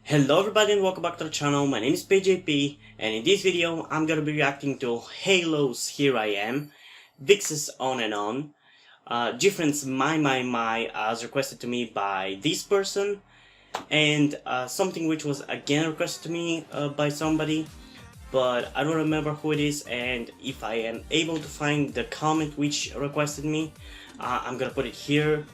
Hello everybody and welcome back to the channel. My name is PJP and in this video I'm gonna be reacting to Halo's Here I Am, Vixx's On and On, GFriend's My as requested to me by this person, and something which was again requested to me by somebody, but I don't remember who it is, and if I am able to find the comment which requested me, I'm gonna put it here.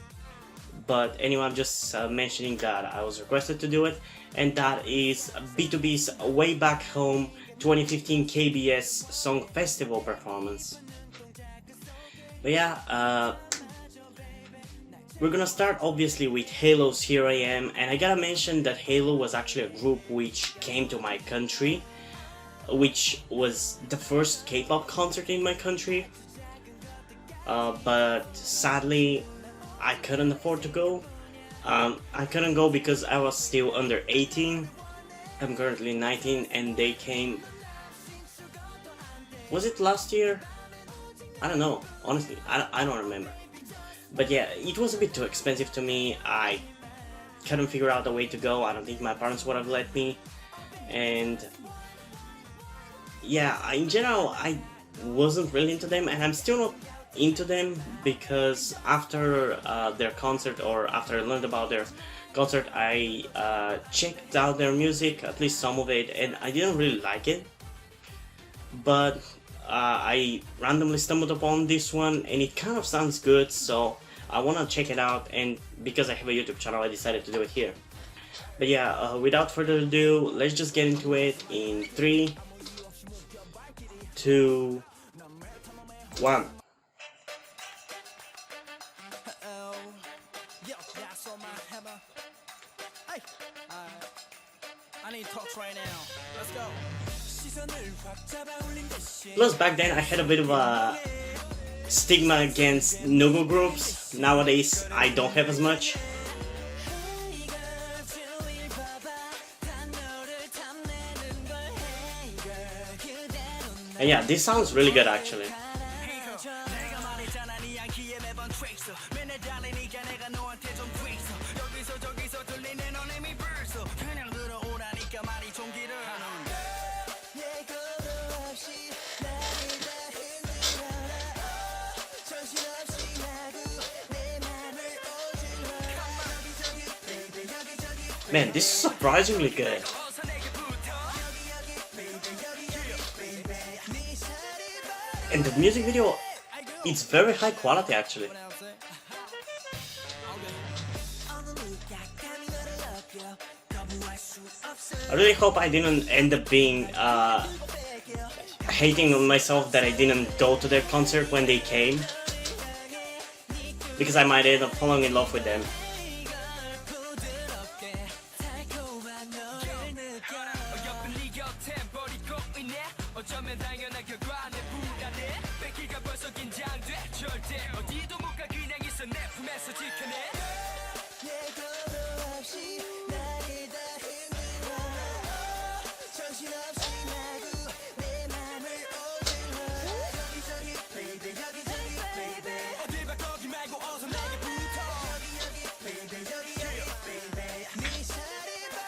But anyway, I'm just mentioning that I was requested to do it, and that is BTOB-'s WayBackHome2015KBS Song Festival performance. But yeah, we're gonna start obviously with Halo's Here I Am, and I gotta mention that Halo was actually a group which came to my country, which was the first K-pop concert in my country, but sadly I couldn't afford to go. I couldn't go because I was still under 18. I'm currently 19 and they came... Was it last year? I don't know, honestly, I don't remember. But yeah, it was a bit too expensive to me. I couldn't figure out a way to go. I don't think my parents would have let me. And yeah, in general, I wasn't really into them, and I'm still not into them, because after their concert, or after I learned about their concert, I checked out their music, at least some of it, and I didn't really like it. But I randomly stumbled upon this one and it kind of sounds good, so I want to check it out, and because I have a YouTube channel I decided to do it here. But yeah, without further ado, let's just get into it in 3, 2, 1. Plus back then I had a bit of a stigma against no-go groups. Nowadays I don't have as much. And yeah, this sounds really good actually. Man, this is surprisingly good. And the music video, it's very high quality actually. I really hope I didn't end up being hating on myself that I didn't go to their concert when they came, because I might end up falling in love with them.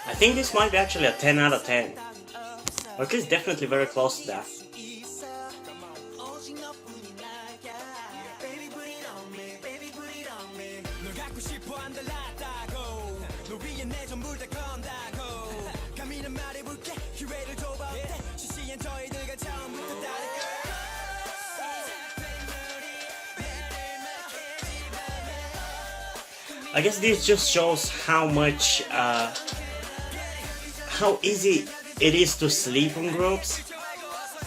I think this might be actually a 10 out of 10, or at least definitely very close to that. I guess this just shows how much how easy it is to sleep on groups,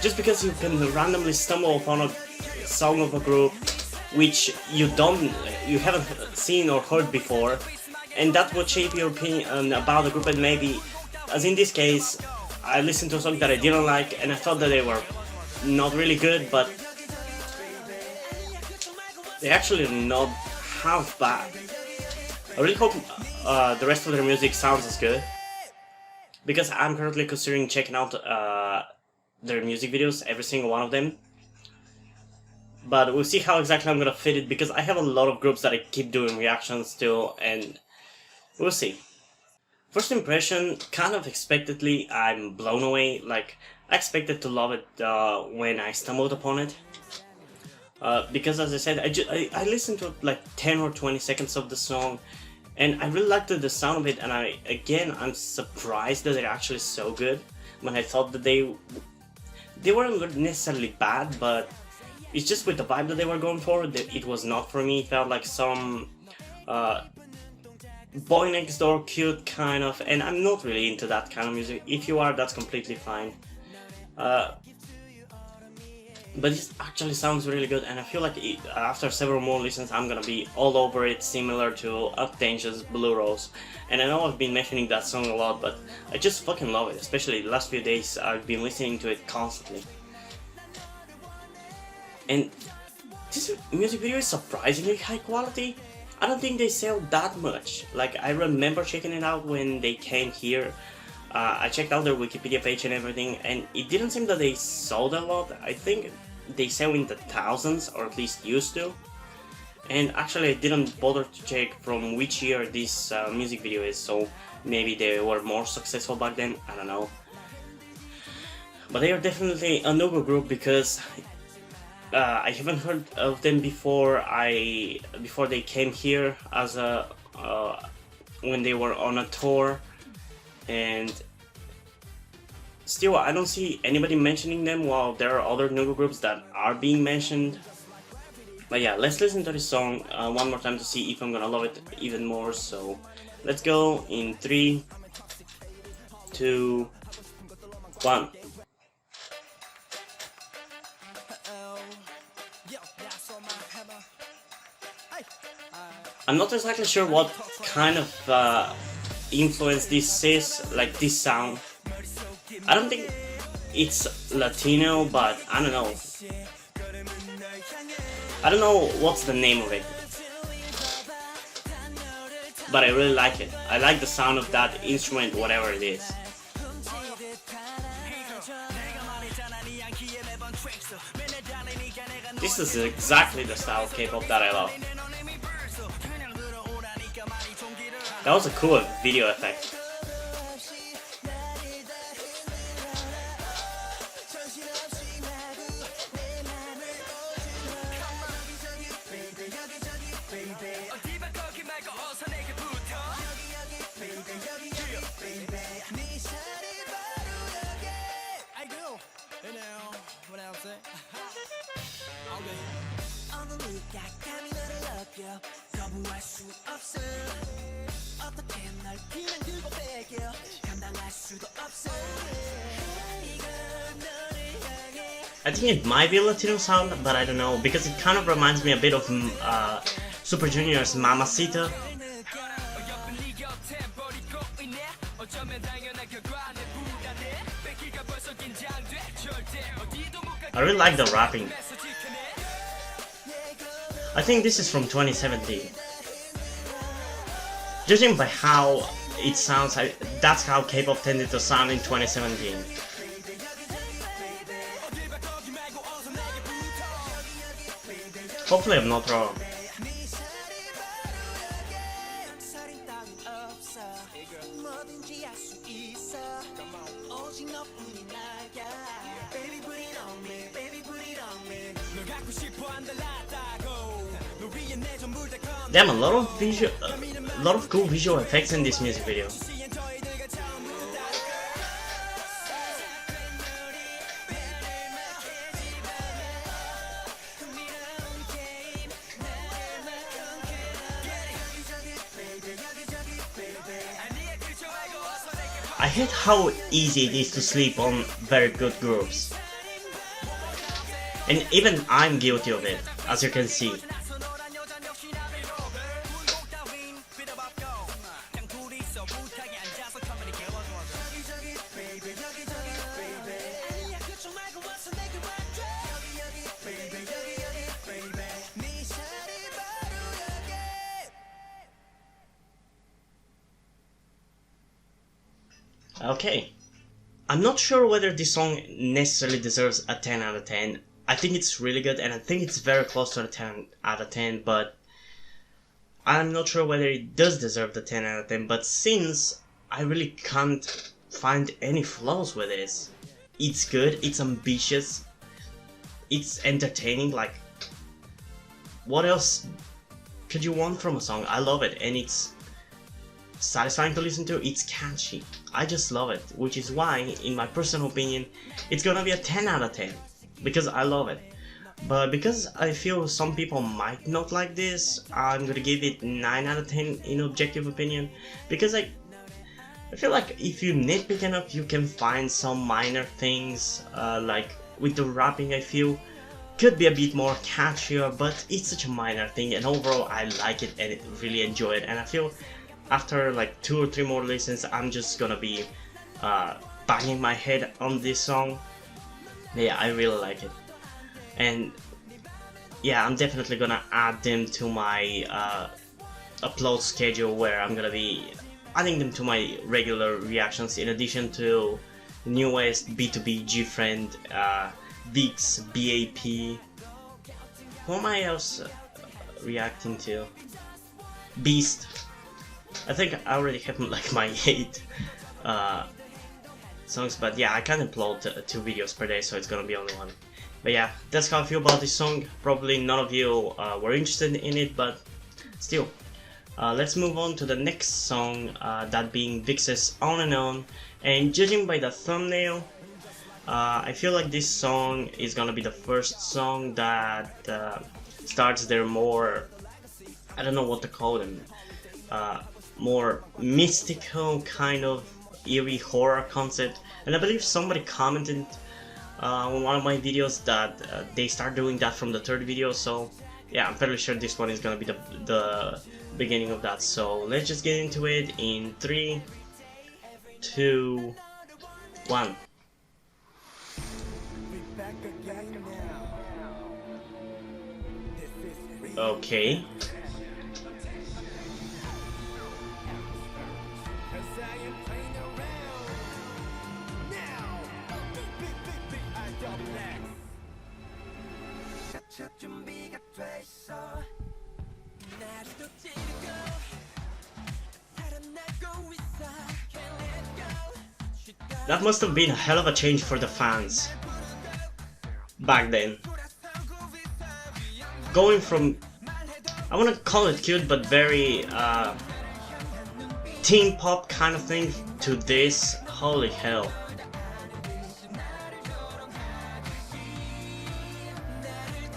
just because you can randomly stumble upon a song of a group which you haven't seen or heard before, and that would shape your opinion about the group. And maybe, as in this case, I listened to a song that I didn't like and I thought that they were not really good, but they're actually not half bad. I really hope the rest of their music sounds as good, because I'm currently considering checking out their music videos, every single one of them. But we'll see how exactly I'm gonna fit it, because I have a lot of groups that I keep doing reactions to, and we'll see. First impression, kind of expectedly, I'm blown away. Like, I expected to love it when I stumbled upon it. Because as I said, I listened to like 10 or 20 seconds of the song, and I really liked the sound of it, and I'm surprised that they're actually so good. When I thought that they weren't necessarily bad, but it's just with the vibe that they were going for, it was not for me. It felt like some boy next door cute kind of, and I'm not really into that kind of music. If you are, that's completely fine. But it actually sounds really good, and I feel like after several more listens I'm gonna be all over it, similar to Octantia's Blue Rose. And I know I've been mentioning that song a lot, but I just fucking love it, especially the last few days I've been listening to it constantly. And this music video is surprisingly high quality. I don't think they sell that much. Like, I remember checking it out when they came here. I checked out their Wikipedia page and everything, and it didn't seem that they sold a lot. I think they sell in the thousands, or at least used to. And actually I didn't bother to check from which year this music video is, so maybe they were more successful back then, I don't know. But they are definitely a no-go group, because I haven't heard of them before they came here as when they were on a tour. And still, I don't see anybody mentioning them, while there are other no-go groups that are being mentioned. But yeah, let's listen to this song one more time to see if I'm gonna love it even more. So let's go in 3, 2, 1. I'm not exactly sure what kind of influence this is, like this sound. I don't think it's Latino, but I don't know. I don't know what's the name of it, but I really like it. I like the sound of that instrument, whatever it is. This is exactly the style of K-pop that I love. That was a cool video effect. I think it might be a Latino sound, but I don't know, because it kind of reminds me a bit of Super Junior's Mamacita. I really like the rapping. I think this is from 2017. Judging by how it sounds, that's how K-pop tended to sound in 2017. Hopefully I'm not wrong. Damn, a lot of cool visual effects in this music video. I hate how easy it is to sleep on very good groups. And even I'm guilty of it, as you can see. Okay, I'm not sure whether this song necessarily deserves a 10 out of 10. I think it's really good, and I think it's very close to a 10 out of 10, but I'm not sure whether it does deserve the 10 out of 10. But since I really can't find any flaws with this. It's good, it's ambitious, it's entertaining. Like, what else could you want from a song? I love it, and it's satisfying to listen to. It's catchy. I just love it, which is why, in my personal opinion, it's gonna be a 10 out of 10, because I love it. But because I feel some people might not like this, I'm gonna give it 9 out of 10 in objective opinion, because I feel like if you nitpick enough, you can find some minor things, like with the rapping, I feel could be a bit more catchier, but it's such a minor thing, and overall I like it and really enjoy it. And I feel after like 2 or 3 more listens, I'm just gonna be banging my head on this song. Yeah, I really like it, and yeah, I'm definitely gonna add them to my upload schedule, where I'm gonna be adding them to my regular reactions, in addition to newest BTOB, GFriend, Vixx, BAP. Who am I else reacting to? Beast. I think I already have like my 8 songs, but yeah, I can't upload 2 videos per day, so it's gonna be only 1. But yeah, that's how I feel about this song. Probably none of you were interested in it, but still. Let's move on to the next song, that being Vixx's On and On. And judging by the thumbnail, I feel like this song is gonna be the first song that starts their more, I don't know what to call them, more mystical kind of eerie horror concept. And I believe somebody commented on one of my videos that they start doing that from the 3rd video, so yeah, I'm fairly sure this one is gonna be the beginning of that. So let's just get into it in 3, 2, 1. Okay. That must have been a hell of a change for the fans back then. Going from, I wanna call it cute, but very teen pop kind of thing, to this, holy hell.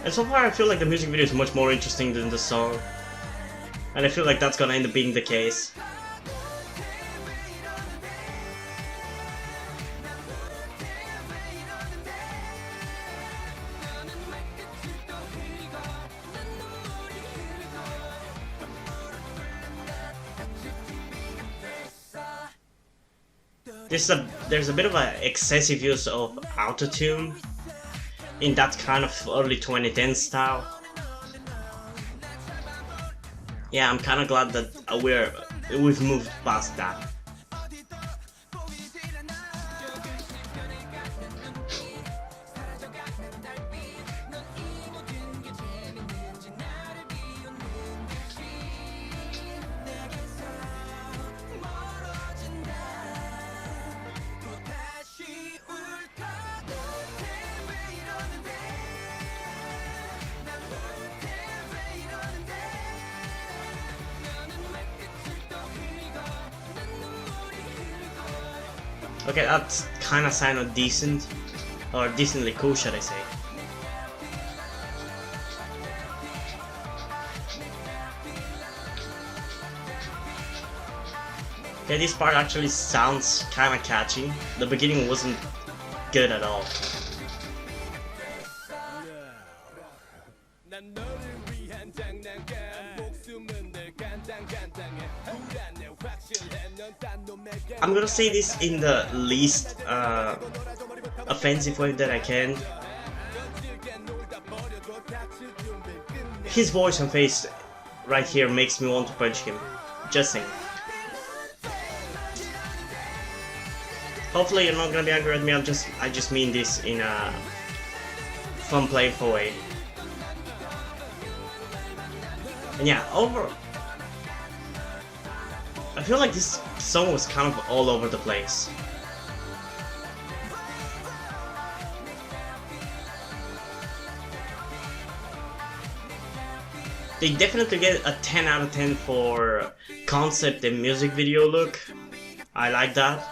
And so far I feel like the music video is much more interesting than the song, and I feel like that's gonna end up being the case. There's a bit of an excessive use of autotune in that kind of early 2010 style. Yeah, I'm kind of glad that we've moved past that. Okay, that's kinda sounded decent, or decently cool, should I say. Okay, this part actually sounds kinda catchy. The beginning wasn't good at all. I'm gonna say this in the least offensive way that I can. His voice and face right here makes me want to punch him. Just saying. Hopefully you're not gonna be angry at me. I just mean this in a fun, playful way. And yeah, I feel like this song was kind of all over the place. They definitely get a 10 out of 10 for concept and music video look. I like that.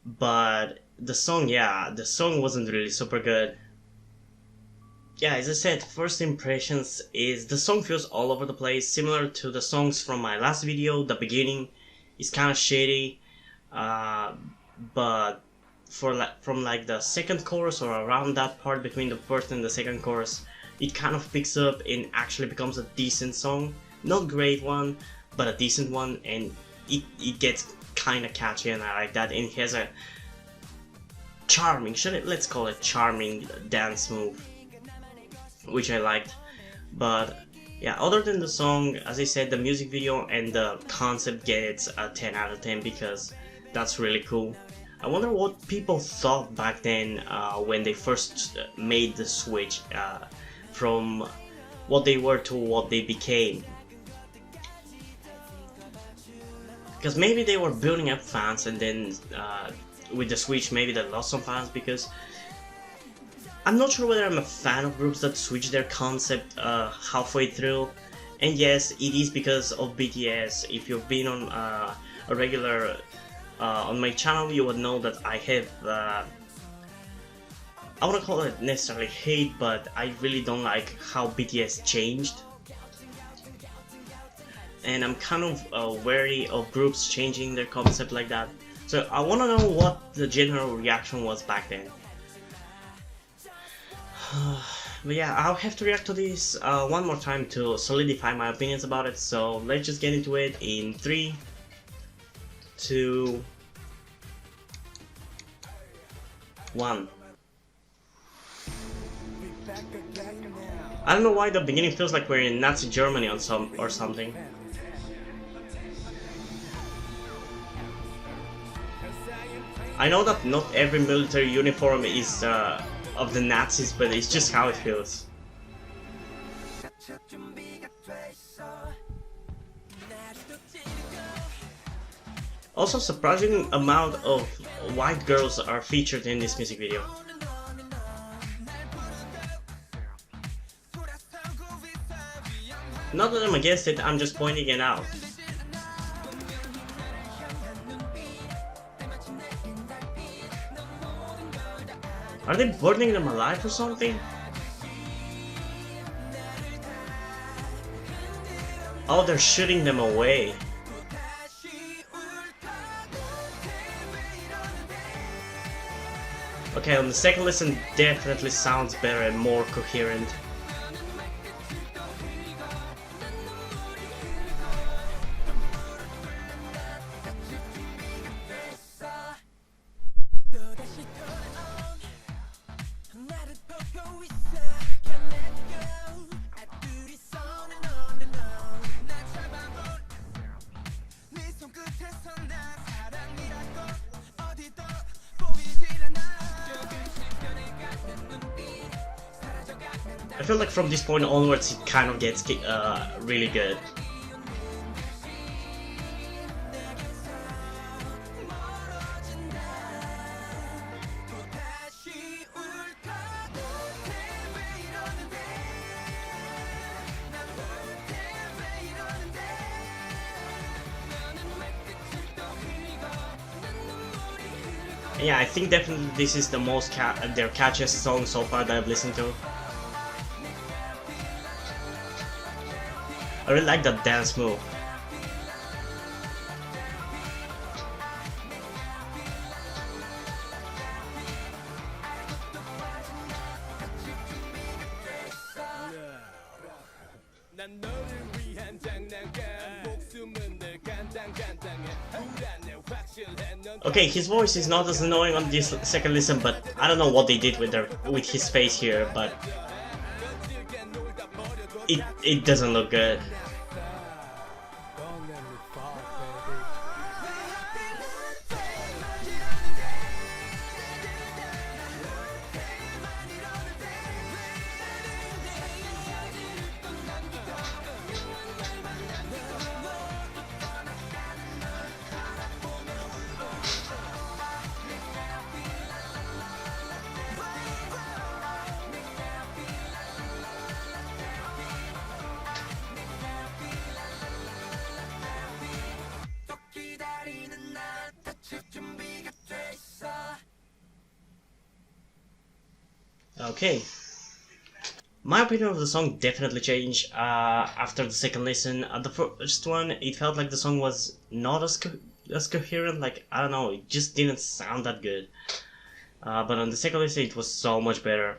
But the song, yeah, the song wasn't really super good. Yeah, as I said, first impressions is the song feels all over the place, similar to the songs from my last video. The beginning is kind of shady, but from like the second chorus or around that part between the first and the second chorus, it kind of picks up and actually becomes a decent song. Not great one, but a decent one, and it gets kind of catchy, and I like that. And it has a charming, let's call it charming dance move, which I liked. But yeah, other than the song, as I said, the music video and the concept gets a 10 out of 10 because that's really cool. I wonder what people thought back then when they first made the switch from what they were to what they became. Because maybe they were building up fans, and then with the switch maybe they lost some fans, because I'm not sure whether I'm a fan of groups that switch their concept halfway through. And yes, it is because of BTS. If you've been on a regular on my channel, you would know that I have I wouldn't call it necessarily hate, but I really don't like how BTS changed. And I'm kind of wary of groups changing their concept like that. So I want to know what the general reaction was back then. But yeah, I'll have to react to this one more time to solidify my opinions about it. So let's just get into it in 3, 2, 1. I don't know why the beginning feels like we're in Nazi Germany or something. I know that not every military uniform is of the Nazis, but it's just how it feels. Also, surprising amount of white girls are featured in this music video. Not that I'm against it, I'm just pointing it out. Are they burning them alive or something? Oh, they're shooting them away. Okay, on the second listen, definitely sounds better and more coherent. I feel like from this point onwards it kind of gets really good. Yeah, I think definitely this is the most their catchiest song so far that I've listened to. I really like that dance move. Okay, his voice is not as annoying on this second listen, but I don't know what they did with his face here, but it doesn't look good. Okay. My opinion of the song definitely changed after the second listen. At the first one, it felt like the song was not as coherent. Like, I don't know, it just didn't sound that good. But on the second listen, it was so much better.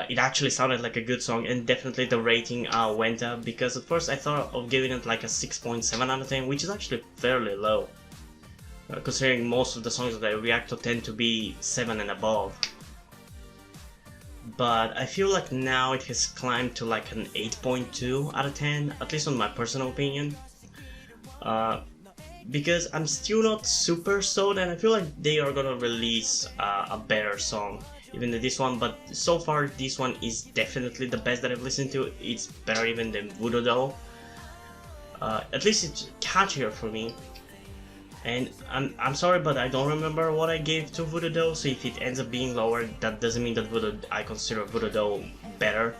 It actually sounded like a good song, and definitely the rating went up, because at first I thought of giving it like a 6.7 out of 10, which is actually fairly low, considering most of the songs that I react to tend to be 7 and above. But I feel like now it has climbed to like an 8.2 out of 10, at least on my personal opinion. Because I'm still not super sold, and I feel like they are gonna release a better song even than this one, but so far this one is definitely the best that I've listened to. It's better even than Voodoo Doll. At least it's catchier for me. And I'm sorry, but I don't remember what I gave to Voodoo Doll, so if it ends up being lower, that doesn't mean that I consider Voodoo Doll better.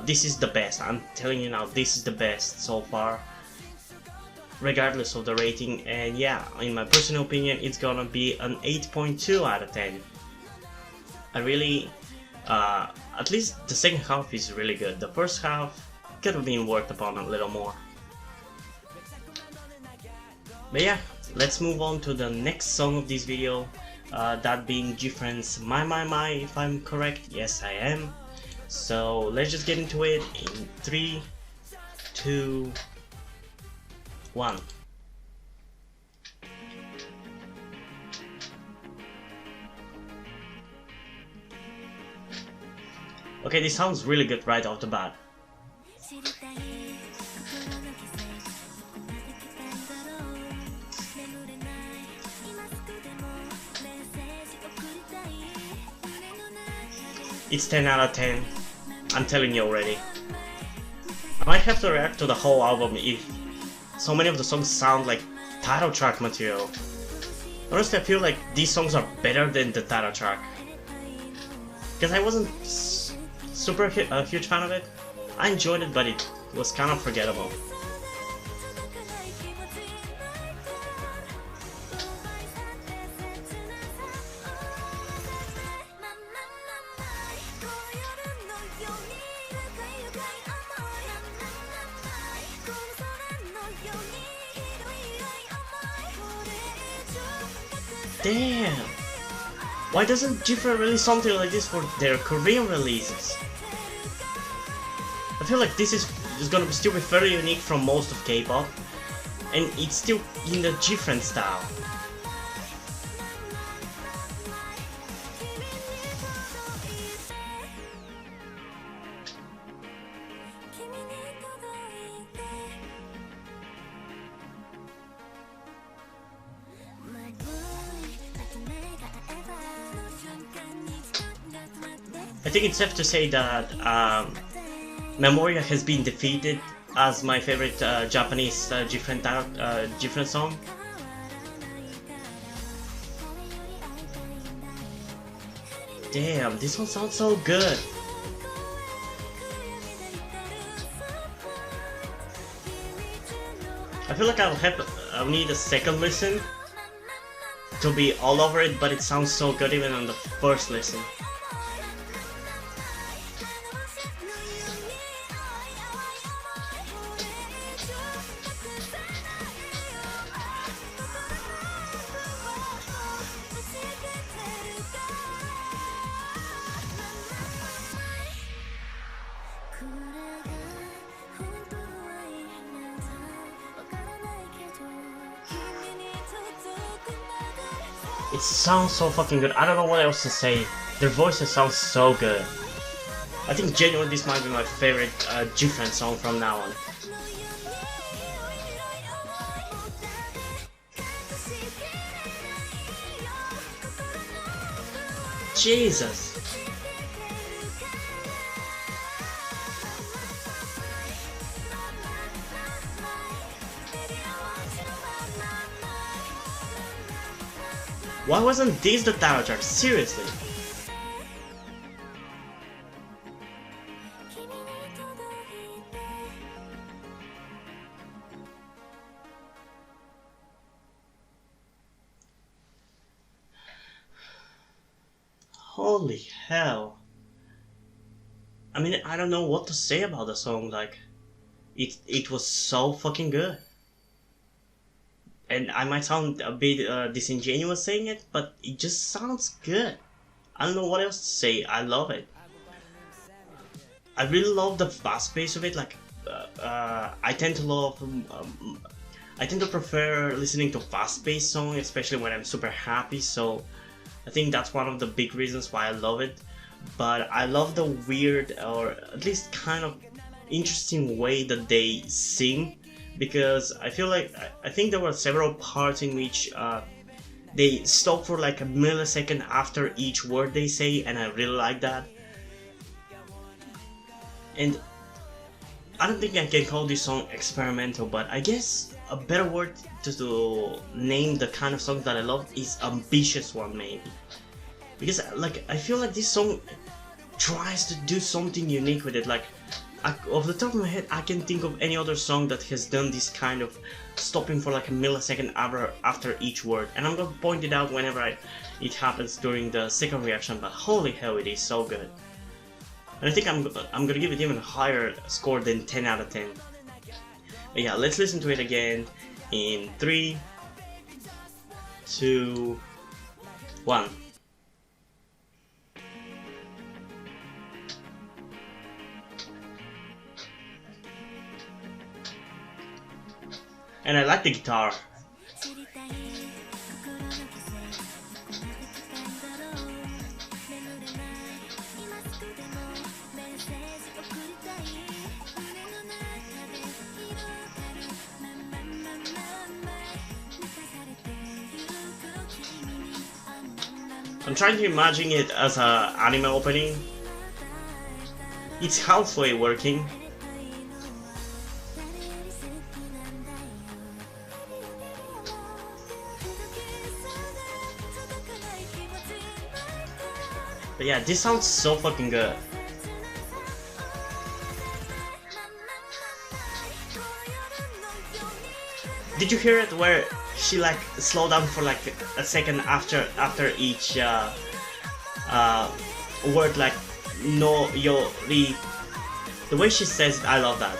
This is the best, I'm telling you now, this is the best so far, regardless of the rating. And yeah, in my personal opinion, it's gonna be an 8.2 out of 10. I really, at least the second half is really good. The first half could have been worked upon a little more. But yeah, let's move on to the next song of this video, that being GFriend's My, if I'm correct. Yes, I am. So let's just get into it in 3, 2, 1. Okay, this sounds really good right off the bat. It's 10 out of 10, I'm telling you already. I might have to react to the whole album if so many of the songs sound like title track material. Honestly, I feel like these songs are better than the title track, because I wasn't super a huge fan of it. I enjoyed it, but it was kind of forgettable. Damn! Why doesn't GFriend release something like this for their Korean releases? I feel like this is gonna still be very unique from most of K-pop, and it's still in the GFriend style. I think it's safe to say that Memoria has been defeated as my favorite Japanese GFriend song. Damn, this one sounds so good. I feel like I'll need a second listen to be all over it, but it sounds so good even on the first listen. It sounds so fucking good. I don't know what else to say. Their voices sound so good. I think genuinely this might be my favorite GFriend song from now on. Jesus. Why wasn't this the title track? Seriously. Holy hell. I mean, I don't know what to say about the song, like, it was so fucking good. And I might sound a bit disingenuous saying it, but it just sounds good. I don't know what else to say, I love it. I really love the fast pace of it, like, I tend to prefer listening to fast-paced songs, especially when I'm super happy, so I think that's one of the big reasons why I love it. But I love the weird, or at least kind of interesting way that they sing, because I feel like, I think there were several parts in which they stop for like a millisecond after each word they say, and I really like that. And I don't think I can call this song experimental, but I guess a better word to name the kind of song that I love is ambitious one, maybe. Because like, I feel like this song tries to do something unique with it. Like, off the top of my head, I can't think of any other song that has done this kind of stopping for like a millisecond after each word. And I'm gonna point it out whenever it happens during the second reaction, but holy hell, it is so good. And I think I'm gonna give it even a higher score than 10 out of 10. But yeah, let's listen to it again in 3, 2, 1. And I like the guitar. I'm trying to imagine it as an anime opening. It's halfway working. But yeah, this sounds so fucking good. Did you hear it where she like slowed down for like a second after each word, like no yo ri? The way she says it, I love that.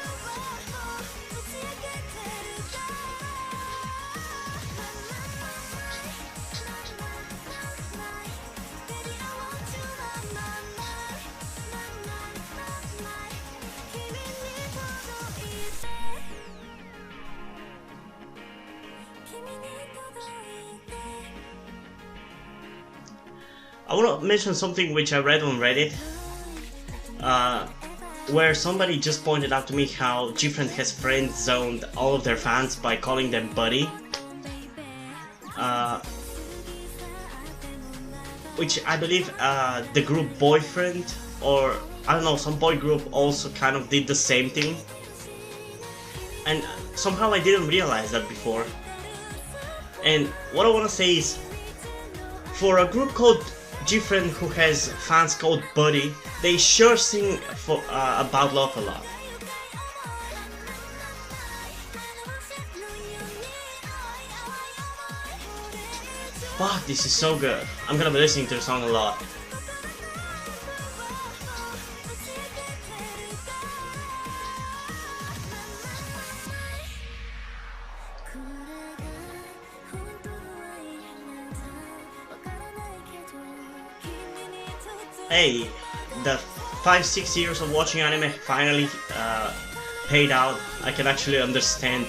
I want to mention something which I read on Reddit, where somebody just pointed out to me how GFriend has friend-zoned all of their fans by calling them buddy. Which I believe the group Boyfriend, or I don't know, some boy group also kind of did the same thing. And somehow I didn't realize that before. And what I want to say is, for a group called GFriend who has fans called Buddy, they sure sing about love a lot. Fuck, this is so good. I'm gonna be listening to the song a lot. Hey, the 5-6 years of watching anime finally paid out. I can actually understand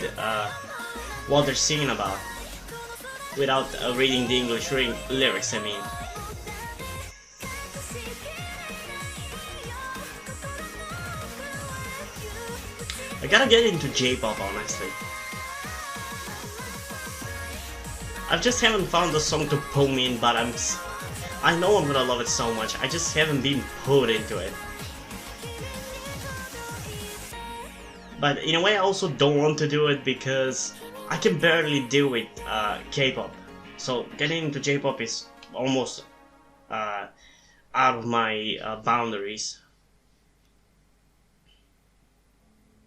what they're singing about without reading the English lyrics, I mean. I gotta get into J-pop, honestly. I just haven't found a song to pull me in, but I know I'm gonna love it so much, I just haven't been pulled into it. But in a way I also don't want to do it because I can barely deal with K-pop. So getting into J-pop is almost out of my boundaries.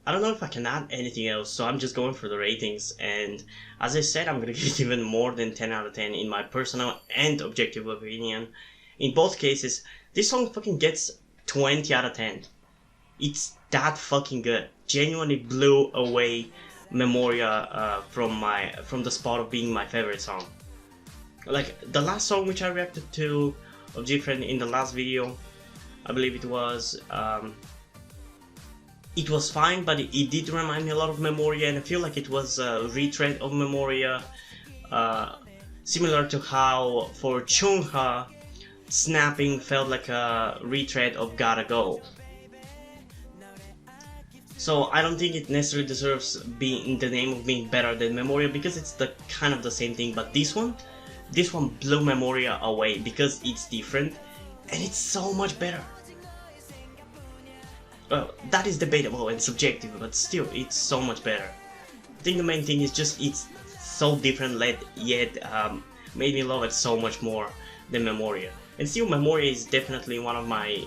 I don't know if I can add anything else, so I'm just going for the ratings, and as I said, I'm gonna give it even more than 10 out of 10 in my personal and objective opinion. in both cases, this song fucking gets 20 out of 10. It's that fucking good. Genuinely blew away Memoria from the spot of being my favorite song. Like the last song which I reacted to of GFriend in the last video, I believe it was fine, but it did remind me a lot of Memoria, and I feel like it was a retread of Memoria, similar to how for Chungha, Snapping felt like a retread of Gotta Go. So I don't think it necessarily deserves being in the name of being better than Memoria, because it's the kind of the same thing. But this one blew Memoria away because it's different and it's so much better. Well, that is debatable and subjective, but still, it's so much better. I think the main thing is just it's so different, yet made me love it so much more than Memoria. And still, Memoria is definitely one of my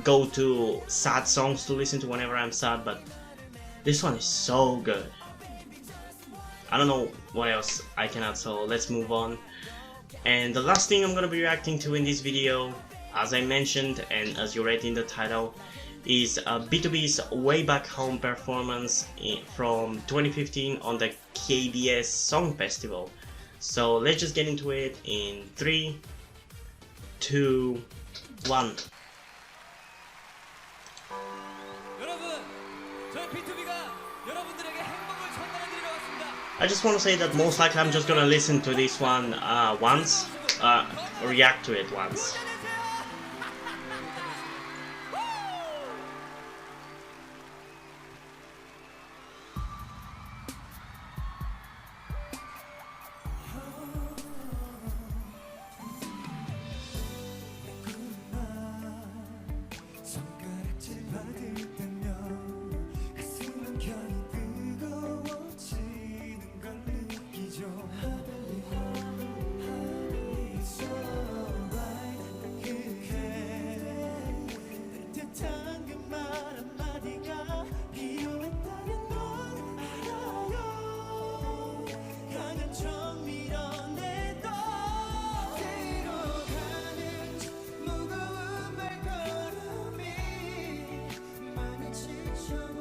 go-to sad songs to listen to whenever I'm sad, but this one is so good. I don't know what else I can add, so let's move on. And the last thing I'm gonna be reacting to in this video, as I mentioned and as you read in the title, is BTOB's Way Back Home performance from 2015 on the KBS Song Festival. So let's just get into it in 3, 2, 1. I just want to say that most likely I'm just gonna listen to this one once, react to it once.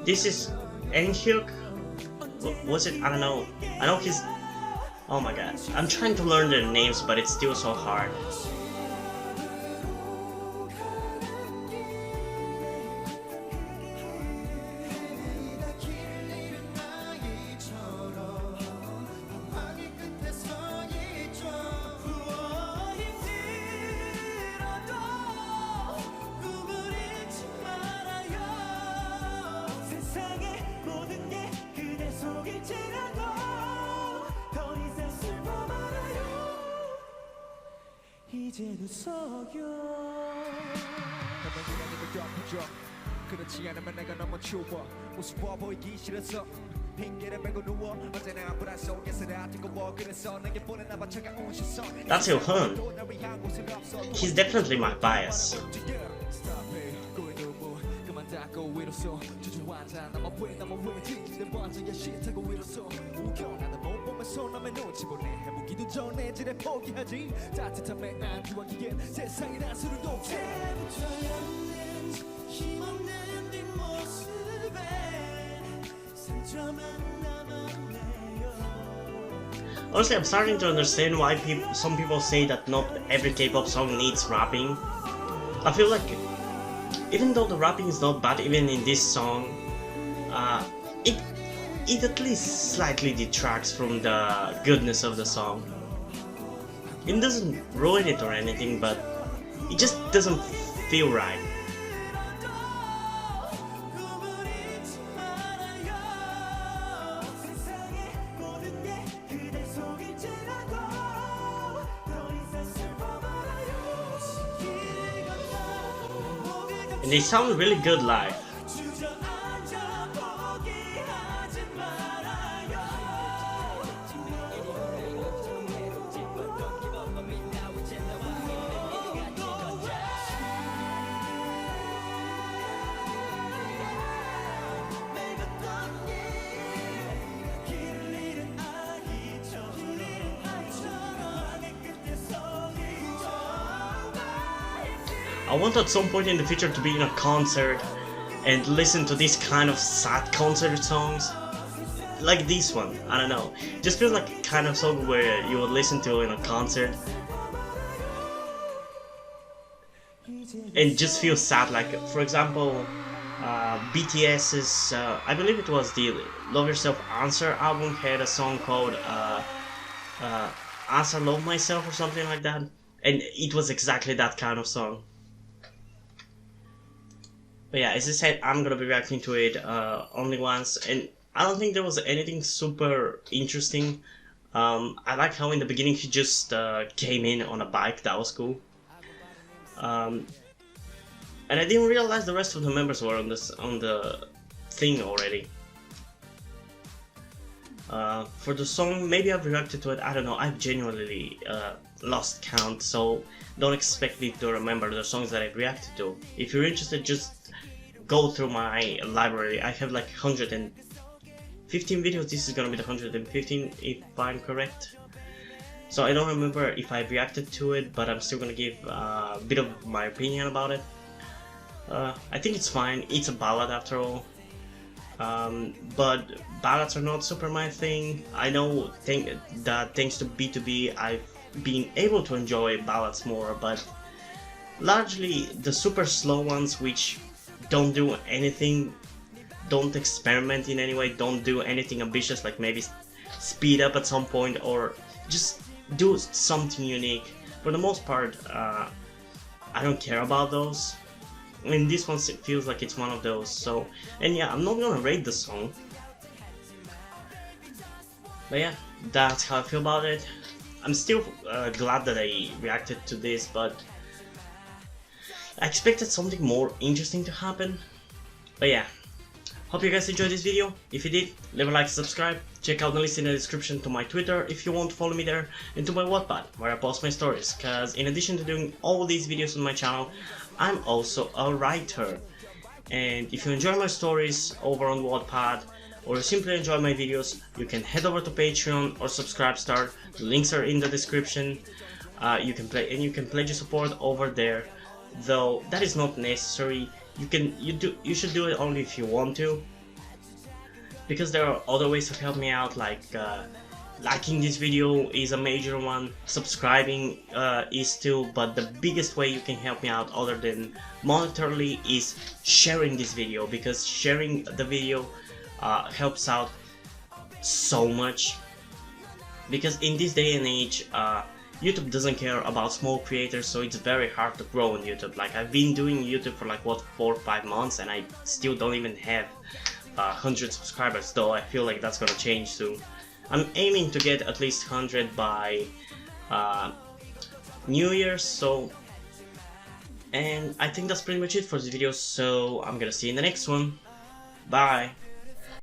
This is Enhyuk? Was it? I don't know. I know he's... Oh my god. I'm trying to learn their names, but it's still so hard. 그렇지 않으면 내가 너무 추워 우스워 보이기 싫어서 핑계를 메고 누워 언제나 불안 속에서 다 뜨거워 그래서 내게 보내나 봐 차가운 시선. That's Yohan. He's definitely my bias. Honestly, I'm starting to understand why some people say that not every K-pop song needs rapping. I feel like even though the rapping is not bad, even in this song, it at least slightly detracts from the goodness of the song. It doesn't ruin it or anything, but it just doesn't feel right. And they sound really good live. I want at some point in the future to be in a concert and listen to this kind of sad concert songs. Like this one, I don't know. Just feels like a kind of song where you would listen to in a concert. And just feel sad, like for example, BTS's, I believe it was the Love Yourself Answer album, had a song called Answer Love Myself or something like that. And it was exactly that kind of song. But yeah, as I said, I'm gonna be reacting to it only once, and I don't think there was anything super interesting. I like how in the beginning he just came in on a bike, that was cool. And I didn't realize the rest of the members were on the thing already. For the song, maybe I've reacted to it, I don't know, I've genuinely lost count, so don't expect me to remember the songs that I've reacted to. If you're interested, just go through my library. I have like 115 videos, this is gonna be the 115 if I'm correct. So I don't remember if I reacted to it, but I'm still gonna give a bit of my opinion about it. I think it's fine, it's a ballad after all. But ballads are not super my thing. I know that thanks to BTOB I've been able to enjoy ballads more, but largely the super slow ones which don't do anything, don't experiment in any way, don't do anything ambitious, like maybe speed up at some point or just do something unique. For the most part, I don't care about those. I mean, this one feels like it's one of those, so... And yeah, I'm not gonna rate the song. But yeah, that's how I feel about it. I'm still glad that I reacted to this, but... I expected something more interesting to happen. But yeah, hope you guys enjoyed this video. If you did, leave a like, subscribe. Check out the list in the description to my Twitter if you want to follow me there, and to my Wattpad where I post my stories, cause in addition to doing all these videos on my channel, I'm also a writer. And if you enjoy my stories over on Wattpad, or you simply enjoy my videos, you can head over to Patreon or Subscribestar. The links are in the description. You can pledge your support over there. Though that is not necessary. You should do it only if you want to, because there are other ways to help me out, like liking this video is a major one, subscribing is too, but the biggest way you can help me out other than monetarily is sharing this video, because sharing the video helps out so much. Because in this day and age, YouTube doesn't care about small creators, so it's very hard to grow on YouTube. Like, I've been doing YouTube for like what, 4 or 5 months, and I still don't even have 100 subscribers, though I feel like that's gonna change soon. I'm aiming to get at least 100 by New Year's, so... And I think that's pretty much it for this video, so I'm gonna see you in the next one. Bye!